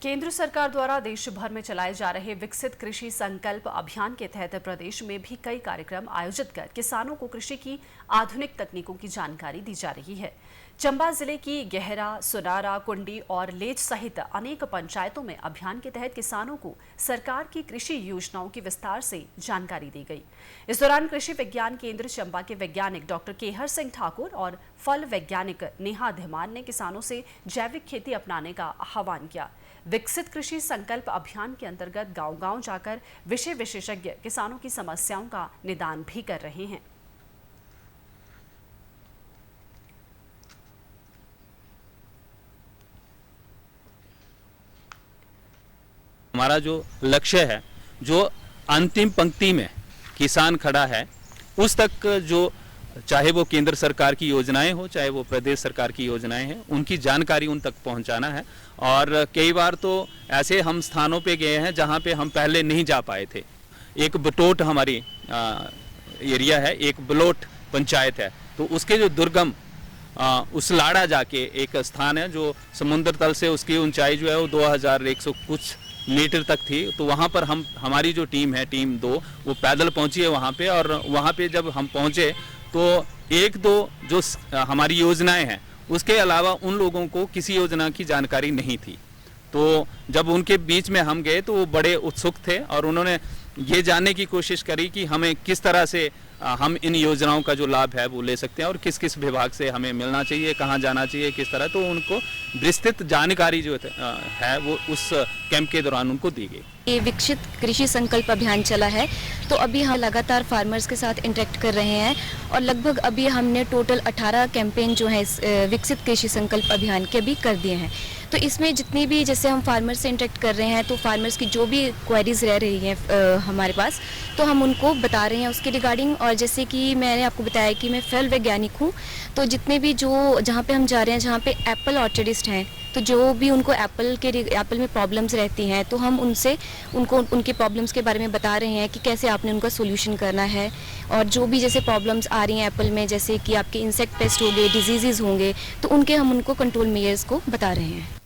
केंद्र सरकार द्वारा देश भर में चलाए जा रहे विकसित कृषि संकल्प अभियान के तहत प्रदेश में भी कई कार्यक्रम आयोजित कर किसानों को कृषि की आधुनिक तकनीकों की जानकारी दी जा रही है। चंबा जिले की गहरा, सुनारा, कुंडी और लेच सहित अनेक पंचायतों में अभियान के तहत किसानों को सरकार की कृषि योजनाओं की विस्तार से जानकारी दी गई। इस दौरान कृषि विज्ञान केंद्र चंबा के वैज्ञानिक डॉक्टर केहर सिंह ठाकुर और फल वैज्ञानिक नेहा धीमान ने किसानों से जैविक खेती अपनाने का आह्वान किया। विकसित कृषि संकल्प अभियान के अंतर्गत गांव-गांव जाकर विषय विशेषज्ञ किसानों की समस्याओं का निदान भी कर रहे हैं। हमारा जो लक्ष्य है, जो अंतिम पंक्ति में किसान खड़ा है, उस तक जो चाहे वो केंद्र सरकार की योजनाएं हो, चाहे वो प्रदेश सरकार की योजनाएं हैं, उनकी जानकारी उन तक पहुंचाना है। और कई बार तो ऐसे हम स्थानों पे गए हैं जहां पे हम पहले नहीं जा पाए थे। एक बटोट हमारी एरिया है, एक बलोट पंचायत है, तो उसके जो दुर्गम उसलाड़ा जाके एक स्थान है जो समुद्र तल से उसकी ऊंचाई जो है वो 2100 कुछ मीटर तक थी। तो वहाँ पर हमारी जो टीम है, टीम 2, वो पैदल पहुंची है वहाँ पे। और वहाँ पे जब हम पहुँचे तो एक दो जो हमारी योजनाएं हैं, उसके अलावा उन लोगों को किसी योजना की जानकारी नहीं थी। तो जब उनके बीच में हम गए तो वो बड़े उत्सुक थे और उन्होंने ये जानने की कोशिश करी कि हमें किस तरह से हम इन योजनाओं का जो लाभ है वो ले सकते हैं और किस किस विभाग से हमें मिलना चाहिए, कहाँ जाना चाहिए, किस तरह। तो उनको विस्तृत जानकारी जो है वो उस कैंप के दौरान उनको दी गई। ये विकसित कृषि संकल्प अभियान चला है, तो अभी हम लगातार फार्मर्स के साथ इंटरेक्ट कर रहे हैं और लगभग अभी हमने टोटल 18 कैंपेन जो है विकसित कृषि संकल्प अभियान के भी कर दिए हैं। तो इसमें जितनी भी जैसे हम फार्मर्स से इंटरेक्ट कर रहे हैं, तो फार्मर्स की जो भी क्वेरीज रह रही हैं हमारे पास, तो हम उनको बता रहे हैं उसके रिगार्डिंग। और जैसे कि मैंने आपको बताया कि मैं फल वैज्ञानिक हूँ, तो जितने भी जो जहाँ पे हम जा रहे हैं, जहाँ पे एप्पल ऑर्चर्डिस्ट हैं, तो जो भी उनको एप्पल में प्रॉब्लम्स रहती हैं, तो हम उनको उनके प्रॉब्लम्स के बारे में बता रहे हैं कि कैसे आपने उनका सोल्यूशन करना है। और जो भी जैसे प्रॉब्लम्स आ रही हैं एप्पल में, जैसे कि आपके इंसेक्ट पेस्ट हो गए, डिजीज़ होंगे, तो उनको कंट्रोल मेजर्स को बता रहे हैं।